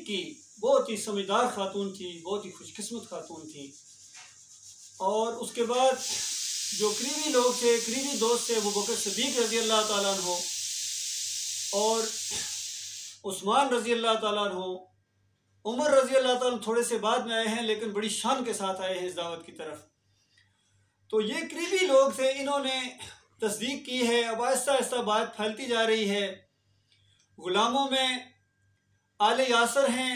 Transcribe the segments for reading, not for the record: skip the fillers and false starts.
की। बहुत ही समझदार खातून थी, बहुत ही खुशकिस्मत खातून थी। और उसके बाद जो करीबी लोग थे, करीबी दोस्त थे, वो बकर सिद्दीक रज़ी अल्लाह ताला अन्हु और उस्मान रज़ी अल्लाह ताला अन्हु, उमर रज़ी अल्लाह ताला थोड़े से बाद में आए हैं, लेकिन बड़ी शान के साथ आए हैं इस दावत की तरफ। तो ये करीबी लोग थे, इन्होंने तस्दीक की है। अब आहिस्ता आहिस्ता बात फैलती जा रही है। ग़ुलामों में आले यासर हैं,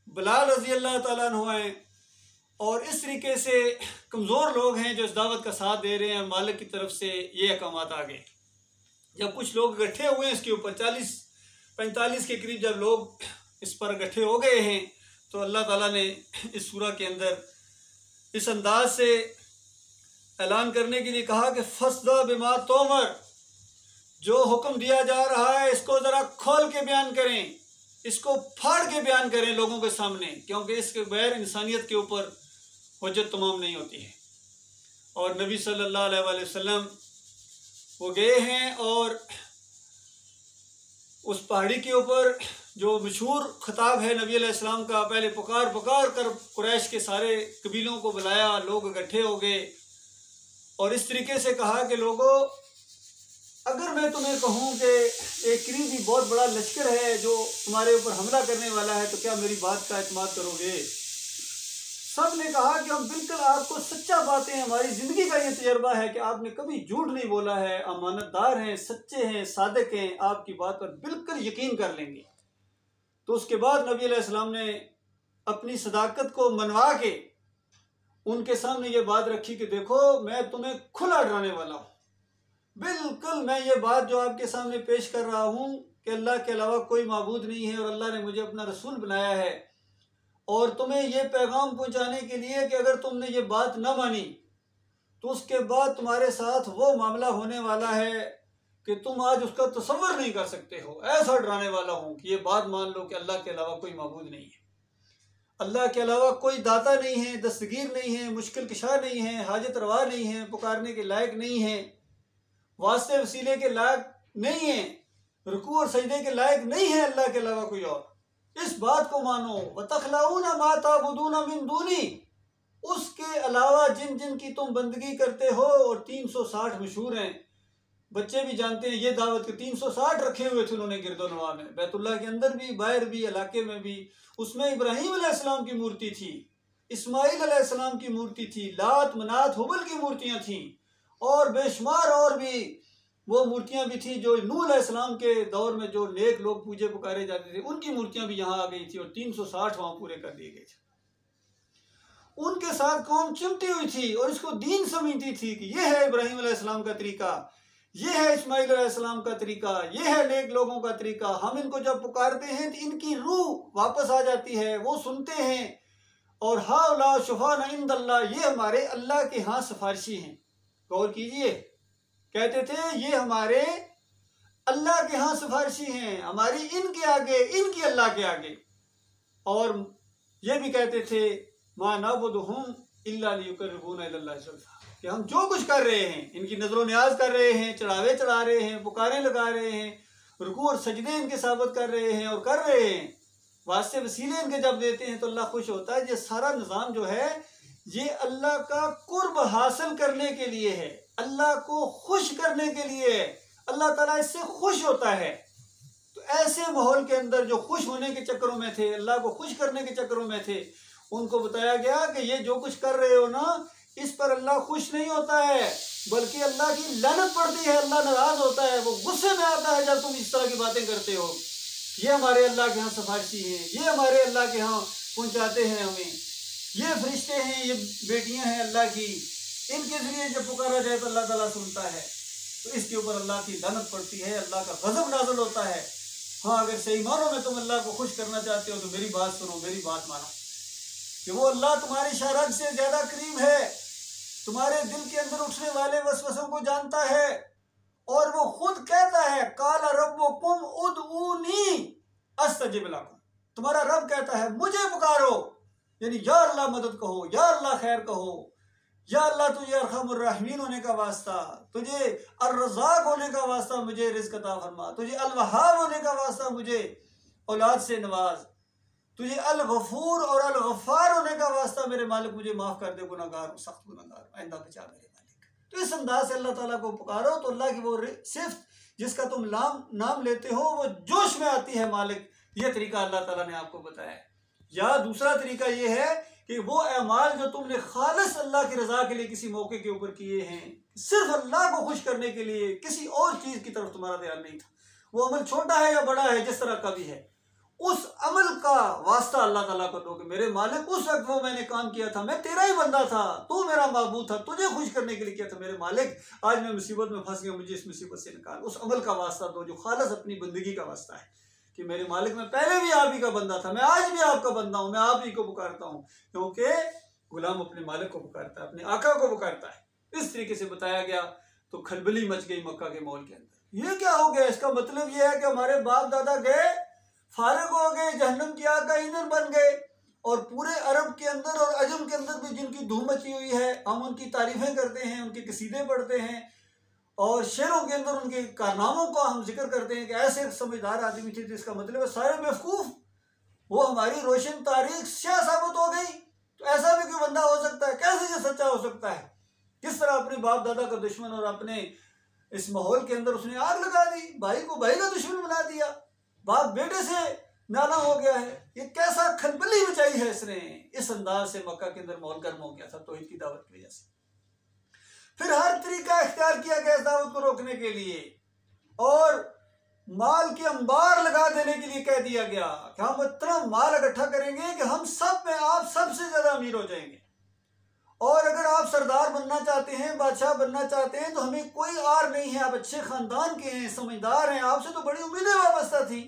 बिलाल रज़ी अल्लाह ताला अन्हु हैं, और इस तरीके से कमज़ोर लोग हैं जो इस दावत का साथ दे रहे हैं। मालिक की तरफ से ये अहकामात आ गए। जब कुछ लोग इकट्ठे हुए हैं इसके ऊपर, 40-45 के करीब जब लोग इस पर इकट्ठे हो गए हैं, तो अल्लाह ताला ने इस सूरह के अंदर इस अंदाज से ऐलान करने के लिए कहा कि फस्दा बिमा तोमर, जो हुक्म दिया जा रहा है इसको ज़रा खोल के बयान करें, इसको फाड़ के बयान करें लोगों के सामने, क्योंकि इसके बगैर इंसानियत के ऊपर हुज्जत तमाम नहीं होती है। और नबी सल्लल्लाहु अलैहि वसल्लम वो गए हैं और उस पहाड़ी के ऊपर जो मशहूर खिताब है नबी अलैहिस्सलाम का, पहले पुकार पुकार कर कुरैश के सारे कबीलों को बुलाया, लोग इकट्ठे हो गए और इस तरीके से कहा कि लोगों, अगर मैं तुम्हें कहूँ कि एक करीबी बहुत बड़ा लश्कर है जो तुम्हारे ऊपर हमला करने वाला है, तो क्या मेरी बात का एतमाद करोगे? सब ने कहा कि हम बिल्कुल आपको सच्चा बातें, हमारी ज़िंदगी का ये तजर्बा है कि आपने कभी झूठ नहीं बोला है, अमानतदार हैं, सच्चे हैं, सादिक हैं, आपकी बात पर बिल्कुल यकीन कर लेंगे। तो उसके बाद नबी अलैहिस्सलाम ने अपनी सदाकत को मनवा के उनके सामने ये बात रखी कि देखो, मैं तुम्हें खुला डराने वाला हूँ। बिल्कुल मैं ये बात जो आपके सामने पेश कर रहा हूँ कि अल्लाह के अलावा कोई माबूद नहीं है और अल्लाह ने मुझे अपना रसूल बनाया है, और तुम्हें ये पैगाम पहुँचाने के लिए कि अगर तुमने ये बात न मानी तो उसके बाद तुम्हारे साथ वो मामला होने वाला है कि तुम आज उसका तसव्वुर नहीं कर सकते हो। ऐसा डराने वाला हूँ कि ये बात मान लो कि अल्लाह के अलावा कोई माबूद नहीं है, अल्लाह के अलावा कोई दाता नहीं है, दस्तगीर नहीं है, मुश्किल कुशा नहीं है, हाजत रवा नहीं है, पुकारने के लायक नहीं है, वास्ते वसीले के लायक नहीं है, रुकू और सजदे के लायक नहीं है अल्लाह के अलावा कोई और। इस बात को मानो। वतखलाऊना मा ताबुदूना मिन दूनी, उसके अलावा जिन जिन की तुम बंदगी करते हो। और 360 मशहूर हैं, बच्चे भी जानते हैं ये दावत के 360 रखे हुए थे उन्होंने गिरदोनवा में, बैतुल्लाह के अंदर भी, बाहर भी, इलाके में भी। उसमें इब्राहीम अलैहिस्सलाम की मूर्ति थी, इस्माइल अलैहिस्सलाम की मूर्ति थी, लात मनात हुबल की मूर्तियाँ थीं, और बेशुमार और भी वो मूर्तियाँ भी थी जो नूह अलैहिस्सलाम के दौर में जो नेक लोग पूजे पुकारे जाते थे, उनकी मूर्तियाँ भी यहाँ आ गई थी और 360 वहाँ पूरे कर दिए गए थे। उनके साथ कौम चिमटी हुई थी और इसको दीन समझती थी कि ये है इब्राहीम अलैहिस्सलाम का तरीका, ये है इस्माइल अलैहिस्सलाम का तरीका, ये है नेक लोगों का तरीका। हम इनको जब पुकारते हैं तो इनकी रूह वापस आ जाती है, वो सुनते हैं। और हाउला शुफाना इंदल्लाह, ये हमारे अल्लाह के यहाँ सिफारिशी हैं। गौर कीजिए, कहते थे ये हमारे अल्लाह के यहाँ सिफारिशी हैं, हमारी इनके आगे, इनकी अल्लाह के आगे। और ये भी कहते थे मा नअबुदुहुम इल्ला लियुकर्रिबूना इलल्लाह ज़ुल्फ़ा, कि हम जो कुछ कर रहे हैं, इनकी नजरो न्याज कर रहे हैं, चढ़ावे चढ़ा रहे हैं, पुकारें लगा रहे हैं, रुकू और सजदे इनके साबित कर रहे हैं और कर रहे हैं, वास्ते वसीले इनके जब देते हैं तो अल्लाह खुश होता है। ये सारा निज़ाम जो है ये अल्लाह का कुर्ब हासिल करने के लिए है, अल्लाह को खुश करने के लिए है। अल्लाह ताला इससे खुश होता है। तो ऐसे माहौल के अंदर जो खुश होने के चक्करों में थे, अल्लाह को खुश करने के चक्करों में थे, उनको बताया गया कि ये जो कुछ कर रहे हो ना, इस पर अल्लाह खुश नहीं होता है, बल्कि अल्लाह की लानत पड़ती है, अल्लाह नाराज होता है, वो गुस्से में आता है जब तुम इस तरह की बातें करते हो। ये हमारे अल्लाह के यहाँ सिफारिशी हैं, ये हमारे अल्लाह के यहाँ पहुँचाते हैं हमें, ये फरिश्ते हैं, ये बेटियाँ हैं अल्लाह की, इनके जरिए जब पुकारा जाए तो अल्लाह ताला सुनता है। तो इसके ऊपर अल्लाह की लानत पड़ती है, अल्लाह का गज़ब नाज़िल होता है। हाँ, अगर सही मानो में तुम अल्लाह को खुश करना चाहते हो तो मेरी बात सुनो, मेरी बात मानो कि वो अल्लाह तुम्हारी शरअत से ज़्यादा करीब है, तुम्हारे दिल के अंदर उठने वाले वसवसों को जानता है, और वो खुद कहता है काला रब्बुकुम उदऊनी अस्तजिब लकुम, तुम्हारा रब कहता है मुझे पुकारो, यानी या अल्लाह मदद कहो, या अल्लाह खैर कहो, या अल्लाह तुझे अरहमुर राहिमीन होने का वास्ता, तुझे अर्रज़ाक होने का वास्ता मुझे रिज़्क़ अता फरमा, तुझे अल वहाब होने का वास्ता मुझे औलाद से नवाज। तुझे अल गफूर और अल गफ्फार होने का वास्ता मेरे मालिक मुझे माफ़ कर दे, गुनाहगार सख्त गुनाहगार, आइंदा बचा मेरे मालिक। तो इस अंदाज से अल्लाह ताला को पुकारो तो अल्लाह की वो सिफ्त जिसका तुम नाम लेते हो वो जोश में आती है मालिक। ये तरीका अल्लाह ताला ने आपको बताया। या दूसरा तरीका ये है कि वो अमाल जो तुमने खालिस अल्लाह की रज़ा के लिए किसी मौके के ऊपर किए हैं, सिर्फ अल्लाह को खुश करने के लिए, किसी और चीज़ की तरफ तुम्हारा ध्यान नहीं था, वो अमल छोटा है या बड़ा है जिस तरह का भी है, उस अमल का वास्ता अल्लाह ताला को दो कि मेरे मालिक उस वक्त वो मैंने काम किया था, मैं तेरा ही बंदा था, तू मेरा महबूब था, तुझे खुश करने के लिए किया था मेरे मालिक, आज मैं मुसीबत में फंस गया, मुझे इस मुसीबत से निकाल। उस अमल का वास्ता दो जो खालिस अपनी बंदगी का वास्ता है कि मेरे मालिक मैं पहले भी आप ही का बंदा था, मैं आज भी आपका बंदा हूँ, मैं आप ही को पुकारता हूँ। क्योंकि गुलाम अपने मालिक को पुकारता है, अपने आका को पुकारता है। इस तरीके से बताया गया तो खलबली मच गई मक्का के मॉल के अंदर। ये क्या हो गया? इसका मतलब ये है कि हमारे बाप दादा गए, फारिग हो गए, जहन्नम की आग का ईंधन बन गए, और पूरे अरब के अंदर और अजम के अंदर भी जिनकी धूम मची हुई है, हम उनकी तारीफें करते हैं, उनके कसीदे पढ़ते हैं, और शेरों के अंदर उनके कारनामों का हम जिक्र करते हैं कि ऐसे समझदार आदमी थे। जिसका मतलब है सारे बेवकूफ़, वो हमारी रोशन तारीख स्याह साबित हो गई। तो ऐसा भी कोई बंदा हो सकता है? कैसे ये सच्चा हो सकता है? किस तरह अपने बाप दादा का दुश्मन और अपने इस माहौल के अंदर उसने आग लगा दी, भाई को भाई का दुश्मन बना दिया, बाप बेटे से नाना हो गया है। ये कैसा खलबली मचाई है इसने। इस अंदाज से मक्का के अंदर माहौल गर्म हो गया था तौहीद की दावत की वजह से। फिर हर तरीका इख्तियार किया गया इस दावत को रोकने के लिए, और माल के अंबार लगा देने के लिए कह दिया गया कि हम इतना माल इकट्ठा करेंगे कि हम सब में आप सबसे ज्यादा अमीर हो जाएंगे, और अगर आप सरदार बनना चाहते हैं, बादशाह बनना चाहते हैं, तो हमें कोई आर नहीं है, आप अच्छे खानदान के हैं, समझदार हैं, आपसे तो बड़ी उम्मीदें वाबस्ता थी,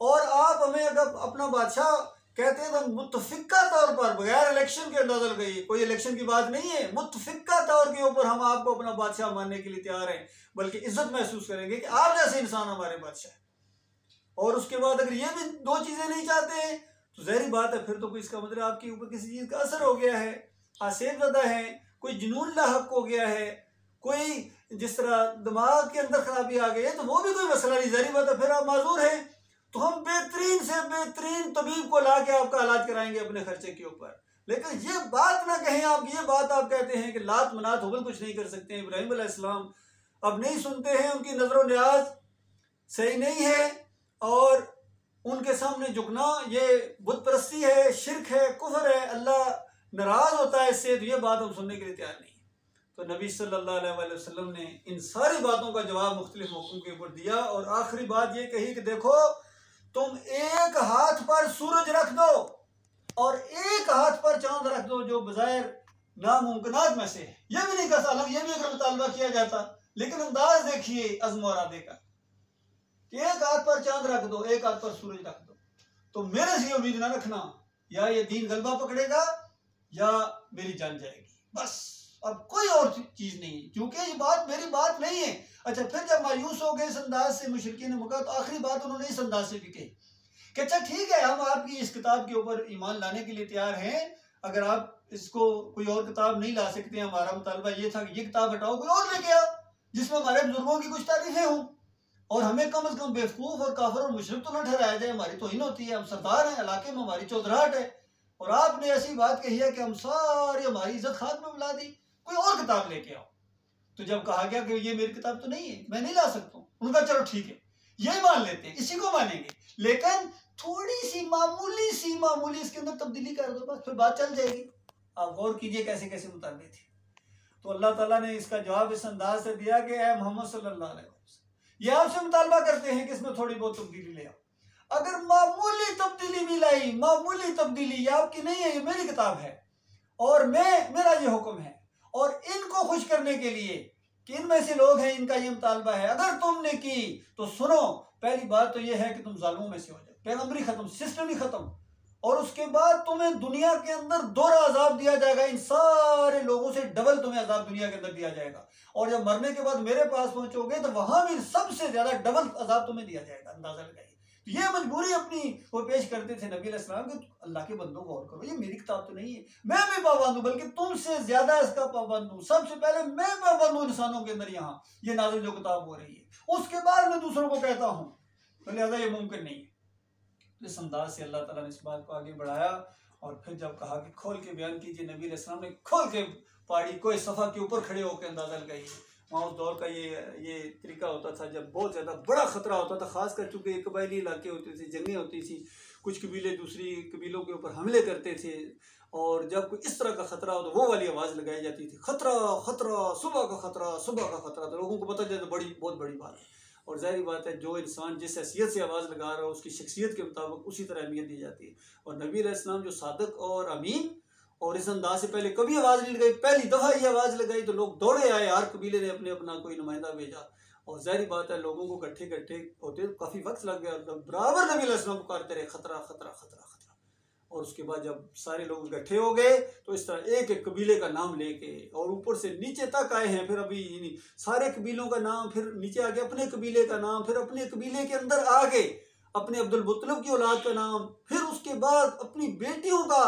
और आप हमें अगर अपना बादशाह कहते हैं तो मुत्तफिका तौर पर, बगैर इलेक्शन के अंदाजा गई, कोई इलेक्शन की बात नहीं है, मुत्तफिका तौर के ऊपर हम आपको अपना बादशाह मानने के लिए तैयार हैं, बल्कि इज्जत महसूस करेंगे कि आप जैसे इंसान हमारे बादशाह है। और उसके बाद अगर ये भी दो चीजें नहीं चाहते हैं तो जहरी बात है, फिर तो कोई इसका मतलब आपके ऊपर किसी चीज का असर हो गया है, आसेब ज़्यादा है, कोई जुनून लाहक हो गया है, कोई जिस तरह दिमाग के अंदर खराबी आ गई है, तो वो भी कोई मसला नहीं, जहरी बात है, फिर आप माजूर हैं। तो हम बेहतरीन से बेहतरीन तबीब को ला के आपका इलाज कराएंगे अपने खर्चे के ऊपर। लेकिन ये बात ना कहें आप, ये बात आप कहते हैं कि लात मनात हुबल कुछ नहीं कर सकते हैं। इब्राहिम अलैहिस्सलाम अब नहीं सुनते हैं, उनकी नजर न्याज सही नहीं है, और उनके सामने झुकना ये बुत परस्ती है, शिरक है, कुफर है, अल्लाह नाराज होता है इससे। तो ये बात हम सुनने के लिए तैयार नहीं है। तो नबी सल्लल्लाहु अलैहि वसल्लम ने इन सारी बातों का जवाब मुख्तलिफ मौक़ों के ऊपर दिया, और आखिरी बात ये कही कि देखो तुम एक हाथ पर सूरज रख दो और एक हाथ पर चांद रख दो, जो बज़ाहिर नामुमकिनात में से है। ये भी नहीं कर सकता, ये भी अगर मुतालबा किया जाता, लेकिन अंदाज देखिए अज़्म और इरादे का कि एक हाथ पर चांद रख दो, एक हाथ पर सूरज रख दो, तो मेरे से उम्मीद ना रखना या ये दीन गलबा पकड़ेगा या मेरी जान जाएगी, बस अब कोई और चीज नहीं है, क्योंकि ये बात मेरी बात नहीं है। अच्छा, फिर जब मायूस हो गए इस अंदाज से मुशरिकीन मक्का, तो आखिरी बात उन्होंने इस अंदाज से भी कही कि अच्छा ठीक है, हम आपकी इस किताब के ऊपर ईमान लाने के लिए तैयार हैं, अगर आप इसको कोई और किताब नहीं ला सकते, हमारा मुतालबा ये था कि ये किताब हटाओ, कोई और लेके आओ जिसमें हमारे बुजुर्गों की कुछ तारीफें हों, और हमें कम से कम बेवकूफ़ और काफिर और मुशरिक तो न ठहराया जाए। हमारी तौहीन होती है, हम सरदार हैं, इलाके में हमारी चौधराहट है, और आपने ऐसी बात कही है कि हम सारी हमारी इज्जत खाक में मिला दी, कोई और किताब लेके आओ। तो जब कहा गया कि ये मेरी किताब तो नहीं है, मैं नहीं ला सकता हूँ, उनका चलो ठीक है, यही मान लेते हैं, इसी को मानेंगे, लेकिन थोड़ी सी मामूली इसके अंदर तब्दीली कर दो, बस फिर बात चल जाएगी। आप गौर कीजिए कैसे कैसे मुतालबे थे। तो अल्लाह ताला ने इसका जवाब इस अंदाज से दिया कि ऐ मोहम्मद सल्लल्लाहु अलैहि वसल्लम, ये आपसे मुतालबा करते हैं कि इसमें थोड़ी बहुत तब्दीली ले आओ। अगर मामूली तब्दीली भी लाई, मामूली तब्दीली, ये आपकी नहीं है, ये मेरी किताब है, और मेरा ये हुक्म है, और इनको खुश करने के लिए कि इनमें से लोग हैं, इनका ये मुतालबा है, अगर तुमने की तो सुनो, पहली बात तो ये है कि तुम जालिमों में से हो जाओ, पैगंबरी खत्म, सिस्टम ही खत्म, और उसके बाद तुम्हें दुनिया के अंदर दोहरा अजाब दिया जाएगा, इन सारे लोगों से डबल तुम्हें अजाब दुनिया के अंदर दिया जाएगा, और जब मरने के बाद मेरे पास पहुंचोगे तो वहां भी सबसे ज्यादा डबल अजाब तुम्हें दिया जाएगा। अंदाजा लगाइए। ये मजबूरी अपनी वो पेश करते थे नबी अलैहिस्सलाम कि अल्लाह के बंदों गौर करो, ये मेरी किताब तो नहीं है, मैं भी पाबंद हूं, बल्कि तुमसे ज्यादा इसका पाबंद हूं, सबसे पहले मैं पाबंद हूं इंसानों के अंदर, यहाँ ये नाज़िल जो किताब हो रही है, उसके बाद मैं दूसरों को कहता हूं, तो लिहाजा ये मुमकिन नहीं है। तो इस अंदाज से अल्लाह ताला ने इस बात को आगे बढ़ाया। और फिर जब कहा कि खोल के बयान कीजिए, नबी अलैहि सलाम ने खोल के पहाड़ी कोई सफ़ा के ऊपर खड़े होकर अंदाज़ा लगाइए। वहाँ उस दौर का ये तरीका होता था, जब बहुत ज़्यादा बड़ा ख़तरा होता था, ख़ासकर चूँकि कबायली इलाके होते थे, जंगें होती थी, कुछ कबीले दूसरी कबीलों के ऊपर हमले करते थे, और जब कोई इस तरह का ख़तरा हो तो वो वाली आवाज़ लगाई जाती थी, ख़तरा ख़तरा, सुबह का ख़तरा, सुबह का ख़तरा। तो लोगों को पता चले तो बहुत बड़ी बात है। और ज़ाहिर बात है, जो इंसान जिस हैसियत से आवाज़ लगा रहा हो उसकी शख्सियत के मुताबिक उसी तरह अहमियत दी जाती है। और नबी अलैहि सलाम जो सादक और अमीन और इस अंदाज से पहले कभी आवाज़ नहीं लगाई, पहली दफ़ा ये आवाज़ लगाई तो लोग दौड़े आए, हर कबीले ने अपने अपना कोई नुमाइंदा भेजा। और ज़ाहिर बात है, लोगों को इकट्ठे होते काफ़ी वक्त लग गया, बराबर नबी अलैहि सलाम पुकारते रहे, ख़तरा ख़तरा ख़तरा ख़तरा। और उसके बाद जब सारे लोग इकट्ठे हो गए तो इस तरह एक एक कबीले का नाम लेके और ऊपर से नीचे तक आए हैं, फिर अभी सारे कबीलों का नाम, फिर नीचे आके अपने कबीले का नाम, फिर अपने कबीले के अंदर आगे अपने अब्दुल मुत्तलिब की औलाद का नाम, फिर उसके बाद अपनी बेटियों का,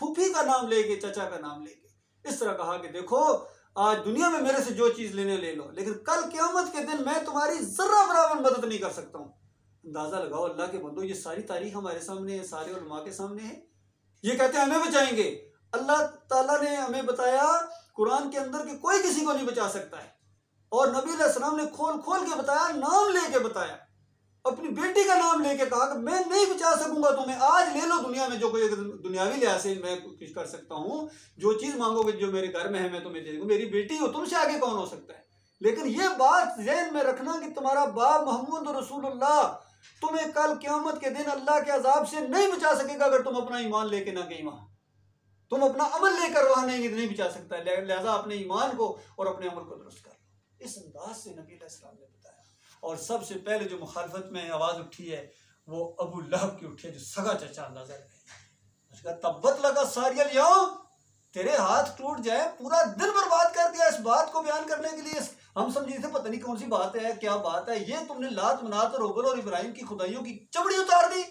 फूफी का नाम लेके, चचा का नाम लेके इस तरह कहा कि देखो आज दुनिया में मेरे से जो चीज़ लेने ले लो, लेकिन कल क़यामत के दिन मैं तुम्हारी ज़र्रा बराबर मदद नहीं कर सकता हूँ। अंदाज़ा लगाओ अल्लाह के बंदो, ये सारी तारीख हमारे सामने है, सारे उलमा के सामने है। ये कहते हैं हमें बचाएंगे। अल्लाह ताला ने हमें बताया कुरान के अंदर कि कोई किसी को नहीं बचा सकता है, और नबी अलैहि सलाम ने खोल खोल के बताया, नाम लेके बताया, अपनी बेटी का नाम लेके कहा कि मैं नहीं बचा सकूंगा तुम्हें, आज ले लो दुनिया में जो कोई दुनियावी लिहाज से मैं कुछ कर सकता हूँ, जो चीज़ मांगोगे जो मेरे घर में है मैं तुम्हें दे दूँगा, मेरी बेटी हो, तुमसे आगे कौन हो सकता है। लेकिन ये बात ज़हन में रखना कि तुम्हारा बाप मोहम्मद रसूलुल्लाह तुम्हें कल क़यामत के दिन अल्लाह के अजाब से नहीं बचा सकेगा अगर तुम अपना ईमान लेके ना गई वहाँ, तुम अपना अमल लेकर वहाँ नहीं बचा सकता। लिहाजा अपने ईमान को और अपने अमल को दुरुस्त कर लो। इस अंदाज से नबी अलैहि सलाम ने बताया। और सबसे पहले जो मुखालफत में आवाज़ उठी है वो अबू लहब की उठी है, जो सगा चचा अंदाजा है। उसका तब्बत लगा सारियल यौम, तेरे हाथ टूट जाए, पूरा दिन बर्बाद कर दिया इस बात को बयान करने के लिए। हम समझे थे पता नहीं कौन सी बात है, क्या बात है, ये तुमने लात मनात और हुबल और इब्राहिम की खुदाइयों की चमड़ी उतार दी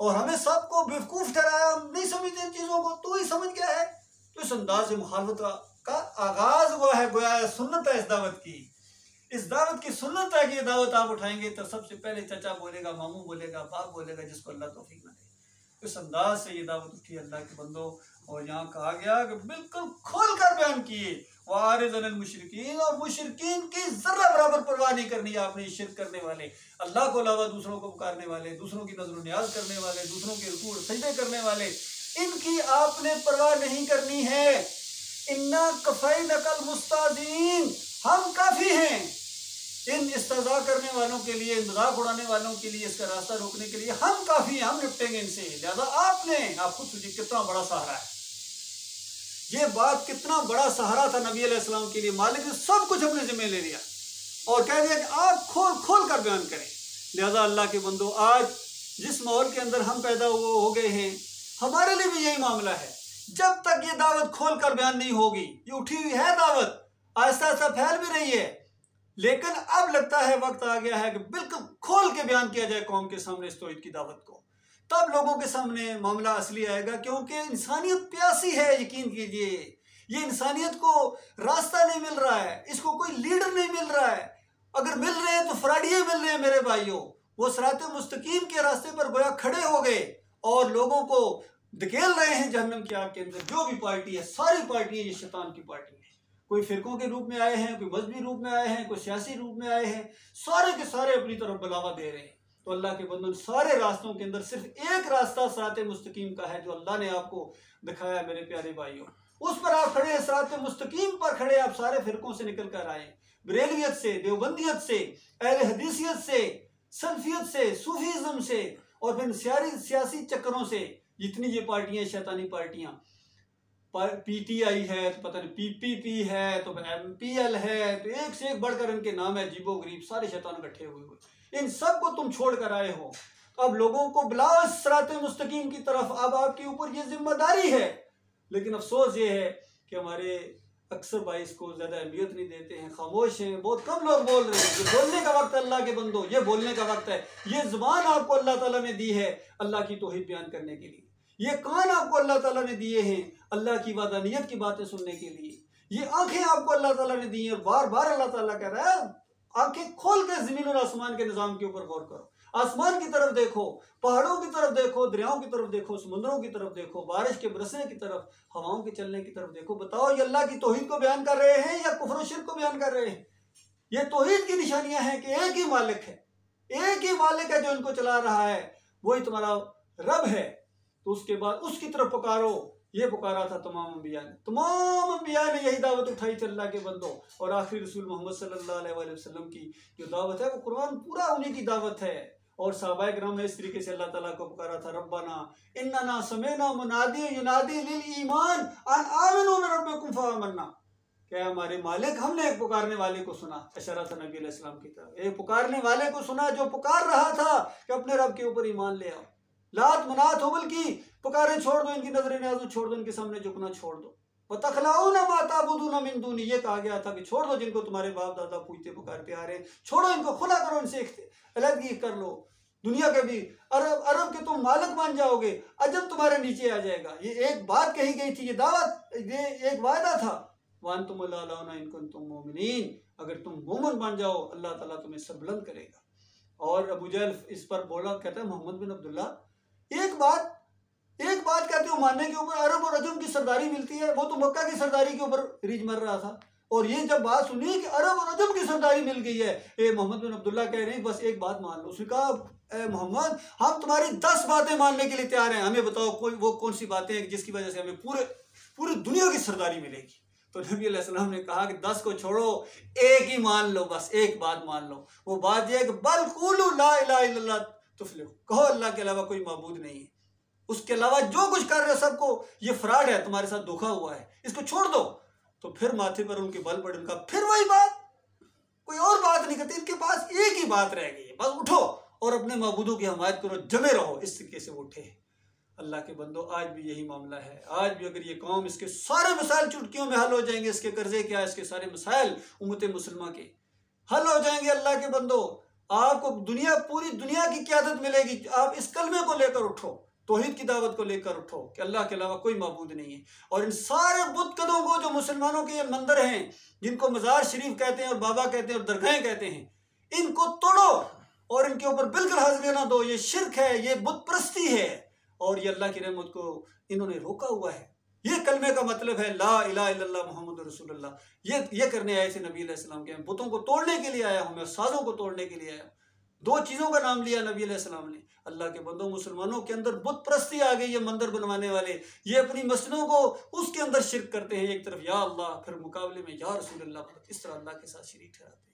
और हमें सबको बेवकूफ ठहराया, हम नहीं समझते इन चीजों को, तू ही समझ गया है। तो इस अंदाज से मुखालफत का आगाज हुआ है, गोया सुन्नत है इस दावत की, इस दावत की सुन्नत है कि ये दावत आप उठाएंगे तो सबसे पहले चचा बोलेगा, मामू बोलेगा, बाप बोलेगा, जिसको अल्लाह तौफीक ना दे। इस अंदाज से ये दावत उठी अल्लाह के बंदो। और यहाँ कहा गया कि बिल्कुल खोल कर बयान किए, वारिज़न मुशरिकीन, और मुशरिकीन की जर्रा बराबर परवाह नहीं करनी है आपने। शिरक करने वाले, अल्लाह को अलावा दूसरों को पुकारने वाले, दूसरों की नजर न्याज करने वाले, दूसरों के रुकू और सजदे करने वाले, इनकी आपने परवाह नहीं करनी है। इन्ना कफ़ैनकल मुस्ताज़ीन, हम काफ़ी हैं इन इस्तिज़ा करने वालों के लिए, मजाक उड़ाने वालों के लिए, इसका रास्ता रोकने के लिए हम काफ़ी हैं, हम निपटेंगे इनसे। लिहाजा आप खुद सोचिए कितना बड़ा सहारा है ये बात, कितना बड़ा सहारा था नबी अलैहि सलाम के लिए। मालिक ने सब कुछ अपने जिम्मे ले लिया और कह दिया कि आप खोल खोल कर बयान करें। लिहाजा अल्लाह के बंदो, आज जिस माहौल के अंदर हम पैदा हो गए हैं, हमारे लिए भी यही मामला है। जब तक ये दावत खोल कर बयान नहीं होगी, ये उठी हुई है दावत, आहिस्ता आहिस्ता फैल भी रही है, लेकिन अब लगता है वक्त आ गया है कि बिल्कुल खोल के बयान किया जाए कौम के सामने इस तौहीद की दावत को। तब लोगों के सामने मामला असली आएगा, क्योंकि इंसानियत प्यासी है। यकीन कीजिए, ये इंसानियत को रास्ता नहीं मिल रहा है, इसको कोई लीडर नहीं मिल रहा है। अगर मिल रहे हैं तो फराडिये मिल रहे हैं मेरे भाइयों। वो सिराते मुस्तकीम के रास्ते पर गोया खड़े हो गए और लोगों को धकेल रहे हैं जहन्नम की आग के अंदर। जो भी पार्टी है, सारी पार्टियां ये शैतान की पार्टी है। कोई फिरकों के रूप में आए हैं, कोई मजहबी रूप में आए हैं, कोई सियासी रूप में आए हैं, सारे के सारे अपनी तरफ बुलावा दे रहे हैं। तो अल्लाह के बंदों, सारे रास्तों के अंदर सिर्फ एक रास्ता सिराते मुस्तकीम का है, जो अल्लाह ने आपको दिखाया मेरे प्यारे भाइयों। उस पर आप खड़े हैं, सिराते मुस्तकीम पर खड़े। आप सारे फिरकों से निकल कर आए, बरेलवियत से, देवबंदियत से, अहले हदीसियत से, सल्फियत से, सूफीज़म से, और फिर सियासी चक्करों से। जितनी ये पार्टियां, शैतानी पार्टियां, पीटीआई है तो पता नहीं पीपीपी है तो एमपीएल है, तो एक से एक बढ़कर इनके नाम है अजीबो गरीब, सारे शैतान इकट्ठे हुए। इन सब को तुम छोड़ कर आए हो, अब लोगों को बुलाओ सिराते मुस्तकीम की तरफ। अब आपके ऊपर ये जिम्मेदारी है। लेकिन अफसोस ये है कि हमारे अक्सर भाई इसको ज़्यादा अहमियत नहीं देते हैं, खामोश हैं, बहुत कम लोग बोल रहे हैं। ये बोलने का वक्त है अल्लाह के बंदो, ये बोलने का वक्त है। ये ज़ुबान आपको अल्लाह ताला ने दी है अल्लाह की तौहीद बयान करने के लिए। ये कान आपको अल्लाह ताला ने दिए हैं अल्लाह की वादानियत की बातें सुनने के लिए। ये आंखें आपको अल्लाह ताला ने दी हैं। बार बार अल्लाह ताला कह रहा है आंखें खोल के ज़मीन और आसमान के निज़ाम के ऊपर गौर करो। आसमान की तरफ देखो, पहाड़ों की तरफ देखो, दरियाओं की तरफ देखो, समुद्रों की तरफ देखो, बारिश के बरसने की तरफ, हवाओं के चलने की तरफ देखो। बताओ ये अल्लाह की तौहीद को बयान कर रहे हैं या कुफ्र और शिर्क को बयान कर रहे हैं? ये तौहीद की निशानियां हैं कि एक ही मालिक है, एक ही मालिक है जो इनको चला रहा है, वही तुम्हारा रब है। तो उसके बाद उसकी तरफ पुकारो। ये पुकारा था तमाम अंबिया ने, तमाम अंबिया ने यही दावत उठाई थी अल्लाह के बंदो। और आखिरी रसूल मोहम्मद सल्लल्लाहु अलैहि वसल्लम की जो दावत है वो कुरान पूरा उन्हीं की दावत है। और सहाबाए किराम ने इस तरीके से अल्लाह ताला को पुकारा था, रब्बना इन्नना समेना मुनादी युनादी लिल ईमान अन आमिनू बिरब्बिकुम फआमन्ना। क्या हमारे मालिक, हमने एक पुकारने वाले को सुना, इशारा था नबी अलैहि सलाम की तरफ, एक पुकारने वाले को सुना जो पुकार रहा था कि अपने रब के ऊपर ईमान ले आओ। लात मनात हुबल की पुकारे छोड़ दो, इनकी नजर न्याज़ छोड़ दो, इनके सामने झुकना छोड़ दो। वतखलाऊना मा ताबुदूना मिन दूनी, ये कहा गया था कि छोड़ दो जिनको तुम्हारे बाप दादा पूजते पुकारते आ रहे हैं, छोड़ो इनको, खुला करो, इनसे अलग कर लो। दुनिया के भी अरब के तुम मालिक बन जाओगे, अजब तुम्हारे नीचे आ जाएगा। ये एक बात कही गई थी, ये दावत, ये एक वायदा था, वान तुम इनकुन तुम मोमिनीन, अगर तुम मोमिन बन जाओ अल्लाह ताला तुम्हें सरबुलंद करेगा। और अबू जहल इस पर बोला, कहता है मोहम्मद बिन अब्दुल्ला एक बात कहते हो मानने के ऊपर अरब और अजम की सरदारी मिलती है, वो तो मक्का की सरदारी के ऊपर रीझ मर रहा था। और ये जब बात सुनी कि अरब और अजम की सरदारी मिल गई है, ए मोहम्मद बिन अब्दुल्ला कह रहे हैं बस एक बात मान लो। उसने कहा ए मोहम्मद, हम तुम्हारी 10 बातें मानने के लिए तैयार हैं, हमें बताओ कोई वो कौन सी बातें हैं जिसकी वजह से हमें पूरी दुनिया की सरदारी मिलेगी। तो नबी अलैहि सलाम ने कहा कि 10 को छोड़ो, एक ही मान लो, बस एक बात मान लो। वो बात यह है कि बल कुलू ला इलाहा इल्लल्लाह तुफ्लिहू, कहो अल्लाह के अलावा कोई माबूद नहीं है, उसके अलावा जो कुछ कर रहे हो सबको ये फ्रॉड है, तुम्हारे साथ धोखा हुआ है, इसको छोड़ दो। तो फिर माथे पर उनके बल पड़े, उनका फिर वही बात, कोई और बात नहीं करती, इनके पास एक ही बात रह गई है, बस उठो और अपने माबूदों की हमायत करो, जमे रहो। इस तरीके से उठे। अल्लाह के बंदो, आज भी यही मामला है। आज भी अगर ये कौम, इसके सारे मसाइल चुटकियों में हल हो जाएंगे, इसके कर्जे क्या, इसके सारे मसाइल उम्मत मुसलमान के हल हो जाएंगे। अल्लाह के बंदो, आपको पूरी दुनिया की क़यादत मिलेगी। आप इस कलमे को लेकर उठो, तौहीद की दावत को लेकर उठो कि अल्लाह के अलावा कोई माबूद नहीं है। और इन सारे बुत कदों को, जो मुसलमानों के ये मंदिर हैं, जिनको मज़ार शरीफ कहते हैं और बाबा कहते हैं और दरगाहें कहते हैं, इनको तोड़ो और इनके ऊपर बिल्कुल हाजिर ना दो। ये शिरक है, ये बुत परस्ती है, और ये अल्लाह की रहमत को इन्होंने रोका हुआ है। ये कलमे का मतलब है ला इलाहा इल्लल्लाह मुहम्मदुर रसूलुल्लाह। ये करने आए थे नबी अलैहि सलाम के, बुतों को तोड़ने के लिए आया हूँ मैं, साजों को तोड़ने के लिए आया। 2 चीज़ों का नाम लिया नबी अलैहि सलाम ने। अल्लाह के बंदों, मुसलमानों के अंदर बुत परस्ती आ गई। ये मंदिर बनवाने वाले, ये अपनी मस्जिदों को उसके अंदर शिरक करते हैं। एक तरफ या अल्लाह, फिर मुकाबले में या रसूलुल्लाह, इस तरह अल्लाह के साथ शरीक ठहराते हैं।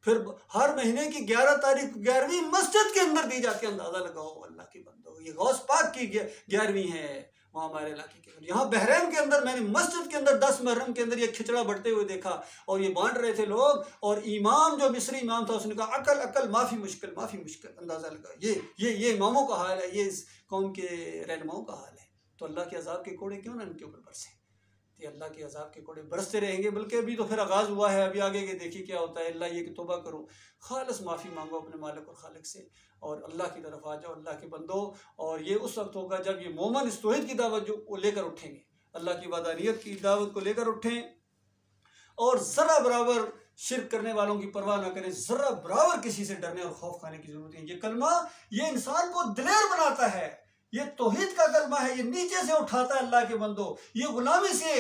फिर हर महीने की 11 तारीख 11वीं मस्जिद के अंदर दी जाती है। अंदाजा लगाओ अल्लाह के बंदो, ये गौस पाक की 11वीं है वहाँ हमारे इलाके के अंदर। यहाँ बहरैन के अंदर मैंने मस्जिद के अंदर 10 मुहर्रम के अंदर ये खिचड़ा बढ़ते हुए देखा, और ये बांट रहे थे लोग। और इमाम, जो मिस्री इमाम था, उसने कहा अकल अकल माफ़ी मुश्किल, माफ़ी मुश्किल। अंदाज़ा लगा, ये इमामों का हाल है, ये इस कौम के रहनुमाओं का हाल है। तो अल्लाह के अज़ाब के कोड़े क्यों ना इनके ऊपर बरसे। ये अल्लाह के अज़ाब के कोड़े बरसते रहेंगे। बल्कि अभी तो फिर आगाज़ हुआ है, अभी आगे के देखिए क्या होता है। अल्लाह ये कि तौबा करो, खालिस माफ़ी मांगो अपने मालिक और खालिक से, और अल्लाह की तरफ आ जाओ अल्लाह के बंदो। और ये उस वक्त होगा जब ये मोमिन इस तौहीद की दावत जो वो लेकर उठेंगे, अल्लाह की वादानियत की दावत को लेकर उठें, और ज़रा बराबर शिरक करने वालों की परवाह ना करें, ज़रा बराबर किसी से डरने और खौफ खाने की ज़रूरत है। ये कलमा, ये इंसान को दिलेर बनाता है। ये तौहीद का कलमा है, ये नीचे से उठाता है अल्लाह के बंदो, ये गुलामी से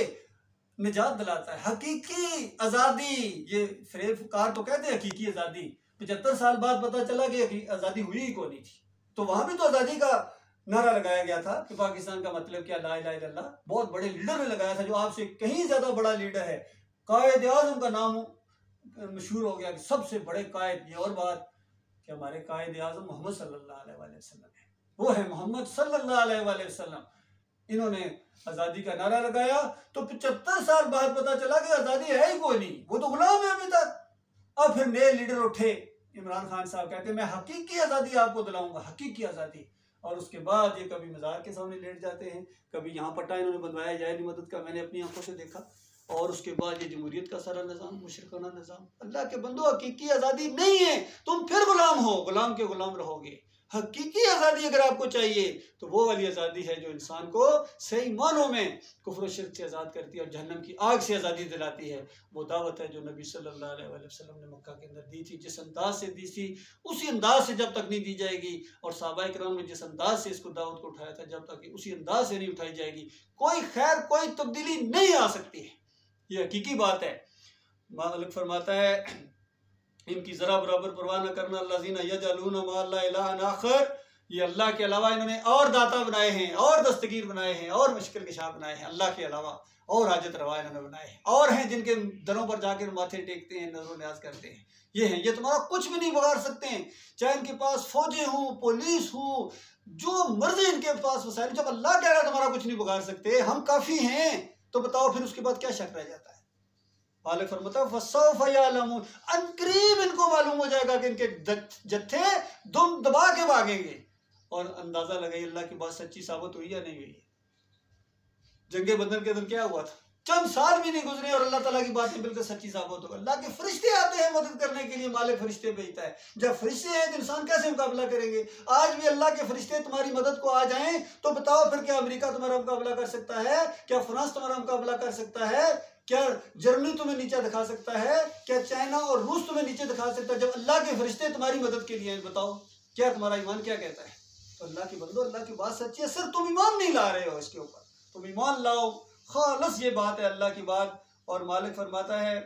निजात दिलाता है, हकीकी आज़ादी। ये फरेबकार तो कहते हैं हकीकी आज़ादी। 75 साल बाद पता चला कि आज़ादी हुई ही कोई नहीं थी। तो वहां भी तो आज़ादी का नारा लगाया गया था कि पाकिस्तान का मतलब क्या, ला इलाहा इल्लल्लाह। बहुत बड़े लीडर ने लगाया था, जो आपसे कहीं ज्यादा बड़ा लीडर है। कायद आज़म का नाम मशहूर हो गया कि सबसे बड़े कायद। ये और बात कि हमारे कायद आज़म मोहम्मद सल्लल्लाहु अलैहि वसल्लम है, वो है मोहम्मद सल्लल्लाहु अलैहि वसल्लम। इन्होंने आज़ादी का नारा लगाया, तो 75 साल बाद पता चला कि आज़ादी है ही कोई नहीं, वो तो गुलाम है अभी तक। अब फिर नए लीडर उठे, इमरान खान साहब कहते हैं मैं हकीकी आज़ादी आपको दिलाऊंगा, हकीकी आज़ादी। और उसके बाद ये कभी मज़ार के सामने लेट जाते हैं, कभी यहाँ पट्टा इन्होंने बनवाया जाए मदद का, मैंने अपनी आंखों से देखा। और उसके बाद ये जमहूरियत का सारा निज़ाम, मुशरिकाना निज़ाम। अल्लाह के बंदो, हकीकी आज़ादी नहीं है, तुम फिर गुलाम हो, गुलाम के गुलाम रहोगे। हकीकी आज़ादी अगर आपको चाहिए तो वो वाली आज़ादी है जो इंसान को सही मानों में कुफ्र शिर्क से आज़ाद करती है और जहन्नम की आग से आज़ादी दिलाती है। वो दावत है जो नबी सल्लल्लाहु अलैहि वसल्लम ने मक्का के अंदर दी थी, जिस अंदाज से दी थी उसी अंदाज से जब तक नहीं दी जाएगी, और सहाबा किराम ने जिस अंदाज से इसको दावत को उठाया था जब तक उसी अंदाज से नहीं उठाई जाएगी कोई खैर कोई तब्दीली नहीं आ सकती है। ये हकीकी बात है। मालिक फरमाता है इनकी ज़रा बराबर परवाह न करना अल्लाज़ीना यजअलूना मअल्लाहि इलाहन आखर, ये अल्लाह के अलावा इन्होंने और दाता बनाए हैं, और दस्तगीर बनाए हैं, और मुश्किल कुशा बनाए हैं अल्लाह के अलावा, और हाजत रवा इन्होंने बनाए हैं, और हैं जिनके दरों पर जाकर माथे टेकते हैं, नजर न्याज करते हैं। ये हैं, ये तुम्हारा कुछ भी नहीं बिगाड़ सकते हैं, चाहे इनके पास फौजें हों, पुलिस हो, जो मर्जी इनके पास वसाइल। जब अल्लाह कह रहा है तुम्हारा कुछ नहीं बिगाड़ सकते, हम काफ़ी हैं, तो बताओ फिर उसके बाद क्या शक रह जाता है। मालिक फरमाता है फसौफ यअलमून, अनकरीब इनको मालूम हो जाएगा कि इनके जत्थे दुम दबा के भागेंगे। और अंदाजा लगाइए अल्लाह की बात सच्ची साबित हुई या नहीं हुई। जंगे बदर के दिन क्या हुआ था, चंद साल भी नहीं गुजरे और अल्लाह ताला की बातें बिल्कुल सच्ची साबित हो गई। अल्लाह के फरिश्ते आते हैं मदद करने के लिए, मालिक फरिश्ते भेजता है। जब फरिश्ते हैं तो इंसान कैसे मुकाबला करेंगे। आज भी अल्लाह के फरिश्ते तुम्हारी मदद को आ जाएं तो बताओ फिर क्या अमेरिका तुम्हारा मुकाबला कर सकता है, क्या फ्रांस तुम्हारा मुकाबला कर सकता है, क्या जर्मनी तुम्हें नीचे दिखा सकता है, क्या चाइना और रूस तुम्हें नीचे दिखा सकता है। जब अल्लाह के फरिश्ते तुम्हारी मदद के लिए हैं, बताओ क्या तुम्हारा ईमान क्या कहता है। तो अल्लाह की बंदो, अल्लाह की बात सच्ची है, सिर्फ तुम ईमान नहीं ला रहे हो, इसके ऊपर तुम ईमान लाओ, खालस ये बात है अल्लाह की बात। और मालिक फरमाता है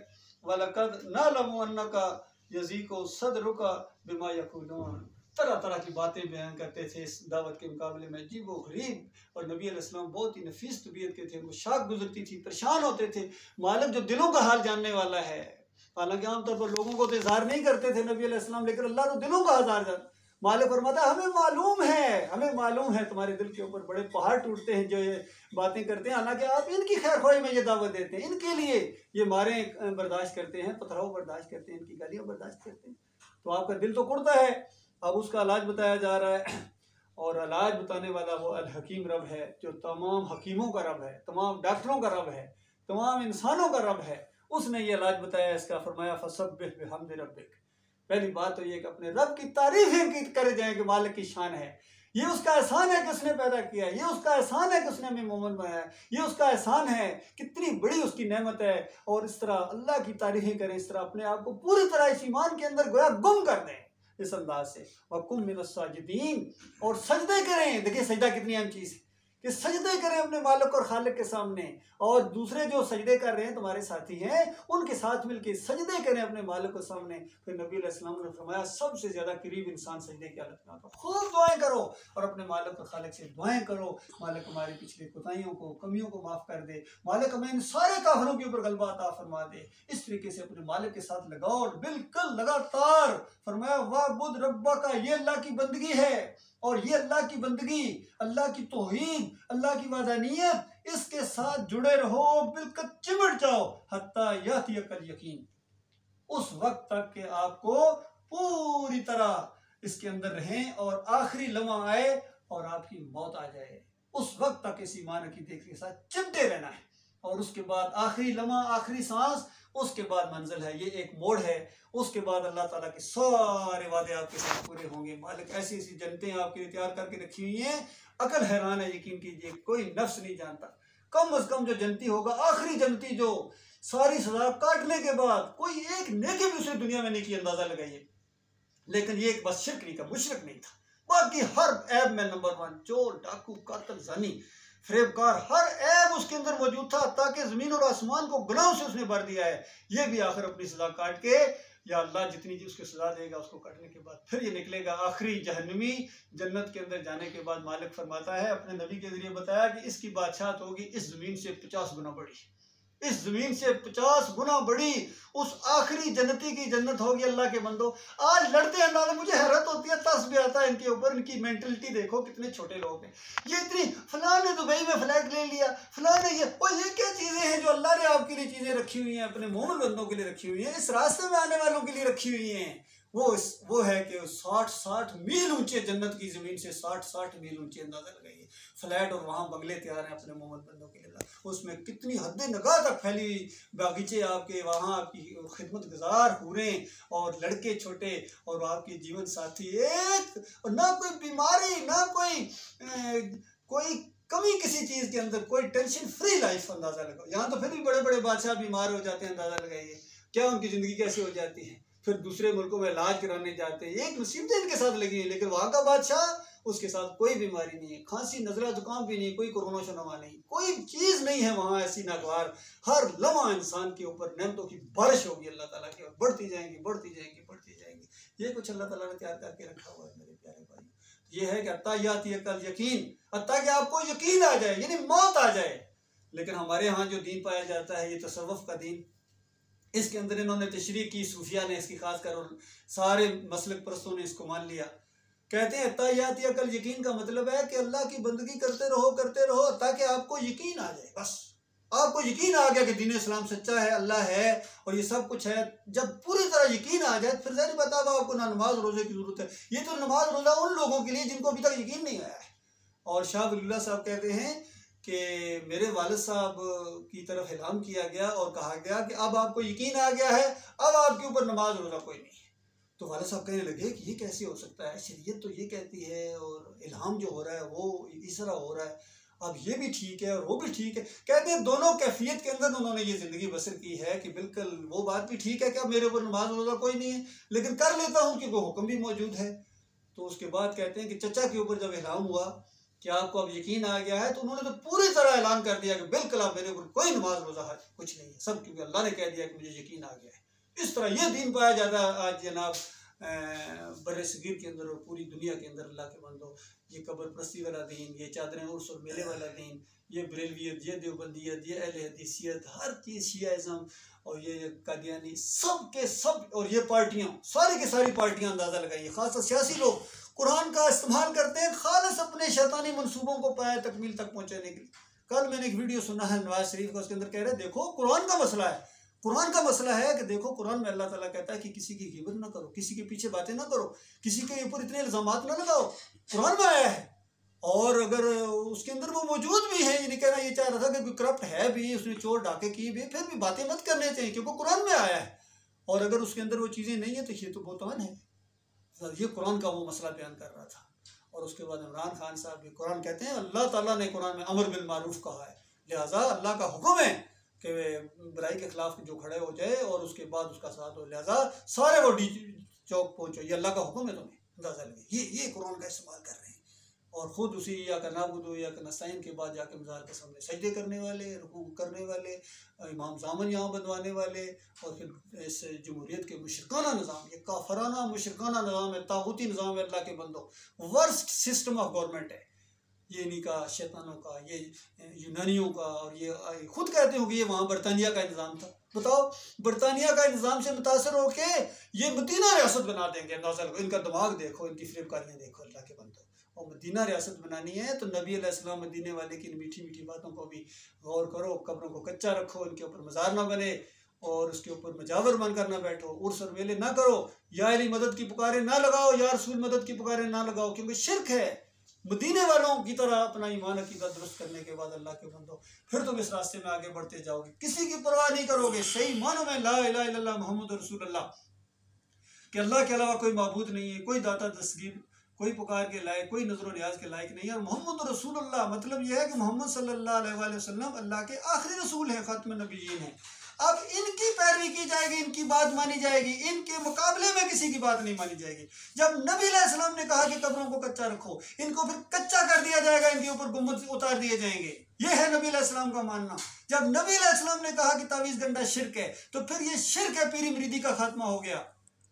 वलकद नअलमु अन्नका यज़ीकु सदरुका बिमा यक़ूलून, तरह तरह की बातें बयान करते थे इस दावत के मुकाबले में, अजीब व गरीब। और नबी अलैहिस्सलाम बहुत ही नफीस तबीयत के थे, उनको शाख गुजरती थी, परेशान होते थे। मालिक जो दिलों का हाल जानने वाला है, हालांकि आमतौर पर लोगों को तो इज़हार नहीं करते थे नबी अलैहिस्सलाम, लेकिन अल्लाह तो दिलों का हाल जान। मालिक फरमाता है हमें मालूम है तुम्हारे दिल के ऊपर बड़े पहाड़ टूटते हैं जो ये बातें करते हैं, हालांकि आप इनकी खैर ख्वाही में ये दावत देते हैं, इनके लिए ये मारें बर्दाश्त करते हैं, पथराव बर्दाश्त करते हैं, इनकी गालियाँ बर्दाश्त करते हैं, तो आपका दिल तो कुड़ता है। अब उसका इलाज बताया जा रहा है, और इलाज बताने वाला वो अल हकीम रब है, जो तमाम हकीमों का रब है, तमाम डॉक्टरों का रब है, तमाम इंसानों का रब है। उसने ये इलाज बताया इसका, फरमाया फसब्बिह बिहम्दि रब्बिक। पहली बात तो ये कि अपने रब की तारीफ करे जाए कि मालिक की शान है, ये उसका एहसान है कि उसने पैदा किया, ये उसका एहसान है कि उसने हमें मोमिन बनाया, ये उसका एहसान है, कितनी बड़ी उसकी नेमत है। और इस तरह अल्लाह की तारीफें करें, इस तरह अपने आप को पूरी तरह इस ईमान के अंदर गोया गुम कर दें इस अंदाज से। वकुम मिनस साजिदीन, और सजदे करें। देखिए सजदा कितनी अहम चीज़ है कि सजदे करें अपने मालिक और खालिक के सामने, और दूसरे जो सजदे कर रहे हैं तुम्हारे साथी हैं उनके साथ मिलके सजदे करें अपने मालिक के सामने। फिर नबी अलैहिस्सलाम ने फरमाया सबसे ज़्यादा करीब इंसान सजदे की हालत में आता है। खूब दुआएं करो और अपने मालिक और खालिक से दुआएं करो, मालिक हमारी पिछले कोताहियों को, कमियों को माफ़ कर दे, मालिक हमें इन सारे काफिरों के ऊपर गलबा अता फरमा दे। इस तरीके से अपने मालिक के साथ लगाओ और बिल्कुल लगातार। फरमाया वाबुद रब्बा का, ये अल्लाह की बंदगी है, और ये अल्लाह की बंदगी, अल्लाह की तौहीद, अल्लाह की वादानियत, इसके साथ जुड़े रहो, बिल्कुल चिमट जाओ हत्ता यातियकल यकीन, उस वक्त तक कि आपको पूरी तरह इसके अंदर रहें और आखिरी लम्हा आए और आपकी मौत आ जाए, उस वक्त तक इस ईमान की देख के साथ चिमटे रहना है। और उसके बाद आखिरी लम्हा, आखिरी सांस, उसके बाद मंजिल है, ये एक मोड़ है। उसके बाद अल्लाह ताला के सारे वादे आपके साथ पूरे होंगे। मालिक ऐसी ऐसी जन्नतें आपके लिए तैयार करके रखी हुई हैं, अकल हैरान है, यकीन कीजिए कोई नफ्स नहीं जानता। कम अज कम जो जन्नती होगा, आखिरी जन्नती जो सारी सजा काटने के बाद कोई एक नेकी भी उसने दुनिया में नहीं की, अंदाजा लगाइए। लेकिन ये एक बस शिर्क नहीं था, मुशरिक नहीं था, बाकी हर ऐब में नंबर 1, चोर, डाकू, कातिल, ज़ानी, फरेबकार, हर ऐब उसके अंदर मौजूद था, ताकि ज़मीन और आसमान को गुनाहों से उसने भर दिया है। ये भी आखिर अपनी सजा काट के, या अल्लाह जितनी उसको सजा देगा उसको काटने के बाद फिर ये निकलेगा आखिरी जहन्नमी। जन्नत के अंदर जाने के बाद मालिक फरमाता है, अपने नबी के जरिए बताया कि इसकी बादशाहत होगी इस ज़मीन से 50 गुना बड़ी, इस ज़मीन से 50 गुना बड़ी उस आखिरी जन्नती की जन्नत होगी। अल्लाह के बंदो आज लड़ते हैं ना, मुझे हैरत होती है, तस भी आता है इनके ऊपर, इनकी मेंटलिटी देखो, कितने छोटे लोग हैं। ये इतनी, फलां ने दुबई में फ्लैट ले लिया, फलां ने ये, और ये क्या चीज़ें हैं जो अल्लाह ने आपके लिए चीज़ें रखी हुई हैं, अपने मोमिन बंदों के लिए रखी हुई हैं, इस रास्ते में आने वालों के लिए रखी हुई हैं। वो है कि 60 मील ऊंचे जन्नत की ज़मीन से 60 मील ऊंचे, अंदाज़ा लगाइए, फ्लैट और वहाँ बंगले तैयार हैं अपने मोहम्मद बंदों के लिए। उसमें कितनी हद निगाह तक फैली बागीचे आपके, वहाँ आपकी खिदमत गुजार हूरें और लड़के छोटे और आपके जीवन साथी एक, और ना कोई बीमारी, ना कोई कमी किसी चीज़ के अंदर, कोई टेंशन फ्री लाइफ, अंदाज़ा लगाओ। यहाँ तो फिर भी बड़े बड़े बादशाह बीमार हो जाते हैं, अंदाज़ा लगाइए क्या उनकी ज़िंदगी कैसी हो जाती है। फिर दूसरे मुल्कों में इलाज कराने जाते हैं, एक मुसीबतें इनके साथ लगी है, लेकिन वहाँ का बादशाह, उसके साथ कोई बीमारी नहीं है, खांसी नजला जुकाम भी नहीं, कोई कोरोना शोरोना नहीं, कोई चीज़ नहीं है वहाँ ऐसी नागवार। हर लम्हा इंसान के ऊपर नेमतों की बारिश होगी अल्लाह ताला की, और बढ़ती जाएंगी बढ़ती जाएंगी बढ़ती जाएंगी। ये कुछ अल्लाह ताला ने तैयार करके रखा हुआ है मेरे प्यारे भाई। ये है कि अत्ताहियाती अकल यकीन, अत्ता कि आपको यकीन आ जाए, यानी मौत आ जाए। लेकिन हमारे यहाँ जो दीन पाया जाता है ये तसव्वुफ का दीन, इसके अंदर इन्होंने तशरीह की, सूफिया ने इसकी खास कर, और सारे मसलक परस्तों ने इसको मान लिया। कहते हैं अत्ताहियाती अकल यकीन का मतलब है कि अल्लाह की बंदगी करते रहो ताकि आपको यकीन आ जाए। बस आपको यकीन आ गया कि दीन इस्लाम सच्चा है, अल्लाह है और ये सब कुछ है। जब पूरी तरह यकीन आ जाए फिर ज़ाहिर बता दो आपको ना नमाज रोज़े की ज़रूरत है। ये तो नमाज रोज़ा उन लोगों के लिए जिनको अभी तक यकीन नहीं आया है। और शाह वलीउल्लाह साहब कहते हैं कि मेरे वालिद साहब की तरफ इल्हाम किया गया और कहा गया कि अब आपको यकीन आ गया है, अब आपके ऊपर नमाज रोज़ा कोई नहीं है। तो वालिद साहब कहने लगे कि ये कैसे हो सकता है, शरीयत तो ये कहती है और इल्हाम जो हो रहा है वो इस तरह हो रहा है, अब ये भी ठीक है और वो भी ठीक है। कहते हैं दोनों कैफियत के अंदर उन्होंने ये ज़िंदगी बसर की है कि बिल्कुल वो बात भी ठीक है कि अब मेरे ऊपर नमाज रोज़ा कोई नहीं है, लेकिन कर लेता हूँ क्योंकि हुक्म भी मौजूद है। तो उसके बाद कहते हैं कि चचा के ऊपर जब इल्हाम हुआ कि आपको अब यकीन आ गया है, तो उन्होंने तो पूरी तरह ऐलान कर दिया कि बिल्कुल आप मेरे ऊपर कोई नमाज रोज़ा कुछ नहीं है, सब क्योंकि अल्लाह ने कह दिया कि मुझे यकीन आ गया है। इस तरह ये दीन पाया जाता है आज जनाब बर्रे सगीर के अंदर और पूरी दुनिया के अंदर। अल्लाह के बंदो, ये कब्र परस्ती वाला दीन, ये चादरें उर्स और मेले वाला दीन, ये बरेलवियत, ये देवबंदियत, ये अहले हदीसियत, हर चीज़ शियाइज़म और ये कादियानी, सब के सब, और ये पार्टियाँ, सारी की सारी पार्टियाँ, अंदाज़ा लगाइए, खासकर सियासी लोग कुरान का इस्तेमाल करते हैं खालिस अपने शैतानी मंसूबों को पाया तकमील तक पहुँचाने के लिए। कल मैंने एक वीडियो सुना है नवाज शरीफ का, उसके अंदर कह रहे देखो कुरान का मसला है, कुरान का मसला है कि देखो कुरान में अल्लाह ताला कहता है कि किसी की गिबत ना करो, किसी के पीछे बातें ना करो, किसी के ऊपर इतने इल्ज़ामात ना लगाओ, कुरान में आया है। और अगर उसके अंदर वो मौजूद भी है, ये नहीं कहना ये चाह रहा था कि कोई करप्ट है भी, उसने चोर डाके की भी, फिर भी बातें मत करने चाहिए क्योंकि कुरान में आया है। और अगर उसके अंदर वो चीज़ें नहीं है तो ये तो बहतान है। ये कुरान का वो मसला बयान कर रहा था। और उसके बाद इमरान खान साहब भी, कुरान कहते हैं अल्लाह ताला ने कुरान में अमर बिल मारूफ कहा है, लिहाजा अल्लाह का हुक्म है कि बुराई के खिलाफ जो खड़े हो जाए और उसके बाद उसका साथ हो, लिहाजा सारे वो चौक पहुँचो, ये अल्लाह का हुक्म है तुम्हें, अंदाजा लगे। ये कुरान का इस्तेमाल कर रहे हैं और ख़ुद उसी या का नाबुदो या का नस्ताइन के बाद जाके मज़ार के सामने सजदे करने वाले, रुकू करने वाले, इमाम ज़ामन यहाँ बनवाने वाले, और फिर इस जमहूरियत के मुशरकाना निज़ाम, ये काफराना मुशरकाना निज़ाम है, तागूती निज़ाम है। अल्लाह के बंदो, वर्स्ट सिस्टम ऑफ गवर्नमेंट है ये, इन्हीं का, शैतानों का, ये यूनानियों का। और ये खुद कहते हो कि ये वहाँ बरतानिया का निज़ाम था। बताओ, बरतानिया का निज़ाम से मुतासर होके ये मदीना रियासत बना देंगे, अंदाज़ा लगो, इनका दिमाग देखो, इनकी फ़िरकारियाँ देखो। अल्लाह के बंदो, और मदीना रियासत बनानी है तो नबी अलैहिस्सलाम मदीने वाले की मीठी मीठी बातों को भी गौर करो, कब्रों को कच्चा रखो, इनके ऊपर मज़ार ना बने और उसके ऊपर मजावर बनकर ना बैठो, उर्स और मेले ना करो, या अली मदद की पुकारें ना लगाओ, या रसूल मदद की पुकारें ना लगाओ, क्योंकि शिरक है। मदीने वालों की तरह अपना ईमान अकीदा दुरुस्त करने के बाद अल्लाह के बंदो फिर तुम इस रास्ते में आगे बढ़ते जाओगे, किसी की परवाह नहीं करोगे, सही मानो में ला इलाहा इल्लल्लाह मुहम्मद रसूलुल्लाह, कि अल्लाह के अलावा कोई माबूद नहीं है, कोई दाता दस्तगीर, कोई पुकार के लायक, कोई नजर न्याज के लायक नहीं है। और मोहम्मद रसूलुल्लाह मतलब यह है कि मोहम्मद सल्लल्लाहु अलैहि वसल्लम अल्लाह के आखिरी रसूल हैं, खातमुन नबिय्यीन हैं। अब इनकी पैरवी की जाएगी, इनकी बात मानी जाएगी, इनके मुकाबले में किसी की बात नहीं मानी जाएगी। जब नबी अलैहिस्सलाम ने कहा कि कब्रों को कच्चा रखो, इनको फिर कच्चा कर दिया जाएगा, इनके ऊपर गुम्बद उतार दिए जाएंगे। यह है नबी अलैहिस्सलाम का मानना। जब नबी अलैहिस्सलाम ने कहा कि तावीज़ गंडा शिरक है, तो फिर ये शिरक है, पीरी मुरीदी का खात्मा हो गया।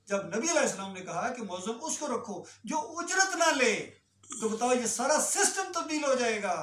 जब नबी अलैहिस्सलाम ने कहा कि मौज़ून उसको रखो जो उजरत ना ले, तो बताओ ये सारा सिस्टम तब्दील हो जाएगा।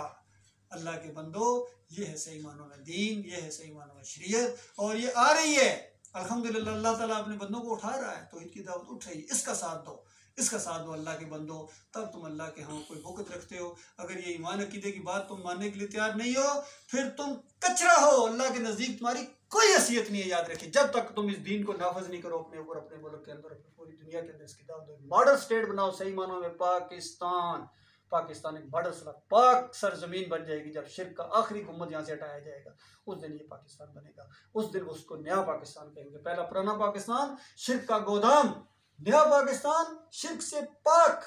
अल्लाह के बंदो, ये है सही मानों में दीन, ये है सही मानों में शरीयत, और ये आ रही है अल्हम्दुलिल्लाह। अल्लाह ताला अपने बंदों को उठा रहा है, तो इनकी दावत उठ रही है। इसका साथ दो, इसका साथ दो अल्लाह के बंदो, तब तुम अल्लाह के यहाँ कोई वक़्त रखते हो। अगर ये ईमान अकीदे की बात तुम मानने के लिए तैयार नहीं हो, फिर तुम कचरा हो, अल्लाह के नज़दीक तुम्हारी कोई हैसियत नहीं है, याद रखिए। जब तक तुम इस दीन को नाफज नहीं करो अपने ऊपर, अपने मुल्क के अंदर, पूरी दुनिया के अंदर इसकी दावत दो, मॉडल स्टेट बनाओ सही मानों में पाकिस्तान। पाकिस्तान एक मॉडल पाक सरजमीन बन जाएगी। जब शिर्क का आखिरी गुम्बद यहाँ से हटाया जाएगा, उस दिन ये पाकिस्तान बनेगा। उस दिन उसको नया पाकिस्तान कहेंगे। पहला पुराना पाकिस्तान शिर्क का गोदाम, नया पाकिस्तान शिर्क से पाक।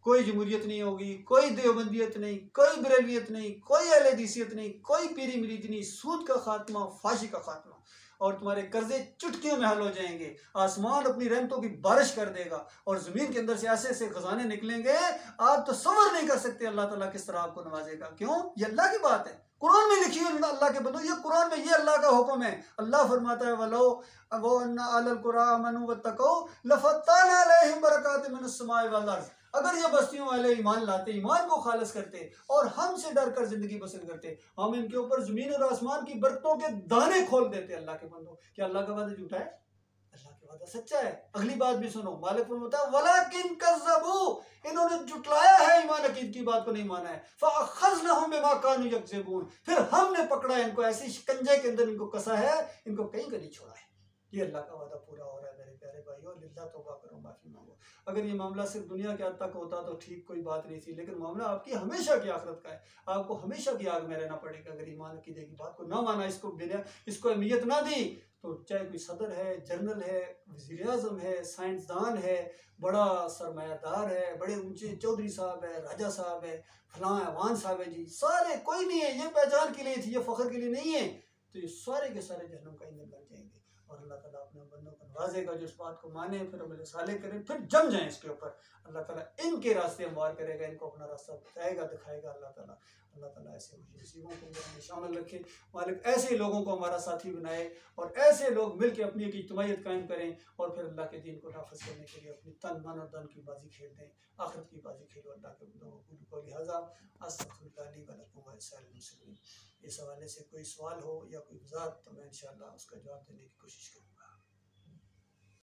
कोई जमहूरियत नहीं होगी, कोई देवबंदियत नहीं, कोई बरेलियत नहीं, कोई अहले हदीसियत नहीं, कोई पीरी मुरीदी नहीं। सूद का खात्मा, फांसी का खात्मा, और तुम्हारे कर्जे चुटकियों में हल हो जाएंगे। आसमान अपनी रहमतों की बारिश कर देगा और जमीन के अंदर से ऐसे ऐसे खजाने निकलेंगे, आप तो सबर नहीं कर सकते अल्लाह ताला किस तरह आपको नवाजेगा। क्यों? ये अल्लाह की बात है, कुरान में लिखी है अल्लाह के बंदो, ये कुरान में ये अल्लाह का हुक्म है। अल्लाह फरमाता है वलो वो अन्ना अलल कुरा आमनू वत्तकौ लफत्ताना अलैहिम बरकातिन मिनस समाई वल अर्ज़। अगर ये बस्तियों वाले ईमान लाते, ईमान को खालिस करते और हमसे डर कर जिंदगी बसर करते, हम इनके ऊपर जमीन और आसमान की बरकतों के दाने खोल देते। अल्लाह के बंदो, क्या अल्लाह का वादा झूठा है? अल्लाह का वादा सच्चा है। अगली बात भी सुनो, मालिक फरमाता है वलाकिन कज़्ज़बू, इन्होंने जुटलाया है, ईमान अकीद की बात को नहीं माना है। फ़अख़ज़नाहुम बिमा कानू यक्ज़िबून, फिर हमने पकड़ा इनको, ऐसे शिकंजे के अंदर इनको कसा है, इनको कहीं का नहीं छोड़ा है। ये अल्लाह का वादा पूरा हो रहा है मेरे प्यारे भाइयों। लिल्लाह तौबा करो, माफी मांगो। अगर ये मामला सिर्फ दुनिया के हद तक होता तो ठीक, कोई बात नहीं थी, लेकिन मामला आपकी हमेशा की आखिरत का है। आपको हमेशा की आग में रहना पड़ेगा। अगर ईमान की की बात को ना माना, इसको अहमियत ना दी, तो चाहे कोई सदर है, जनरल है, वज़ीर आज़म है, साइंसदान है, बड़ा सरमायादार है, बड़े ऊंचे चौधरी साहब है, राजा साहब है, फलां अवान साहब है जी, सारे कोई नहीं है। ये पहचान के लिए थी, ये फख्र के लिए नहीं है। तो ये सारे के सारे जहन्नम का ईंधन बन जाएंगे। और अल्लाह ताला अपने बंदों को नवाजेगा जो इस बात को माने, फिर अमल साले करें, फिर जम जाएं इसके ऊपर। अल्लाह ताला इनके रास्ते हमवार करेगा, इनको अपना रास्ता बताएगा, दिखाएगा। अल्लाह ताला ऐसे मुसीबों को शामिल रखे। मालिक ऐसे लोगों को हमारा साथी बनाए और ऐसे लोग मिल के अपनी एक इज्तिमाइयत कायम करें और फिर अल्लाह के दीन को नाफज करने के लिए अपनी तन मन और धन की बाजी खेल दें, आखिरत की बाजी खेलो। अल्लाह के बंदों को लिहाजा अस्तग़फिरुल्लाह ली व लकुम व लिसाइरिल मुस्लिमीन। इस हवाले से कोई सवाल हो या कोई वज़ाहत, तो मैं इंशाअल्लाह उसका जवाब देने की कोशिश करूँ।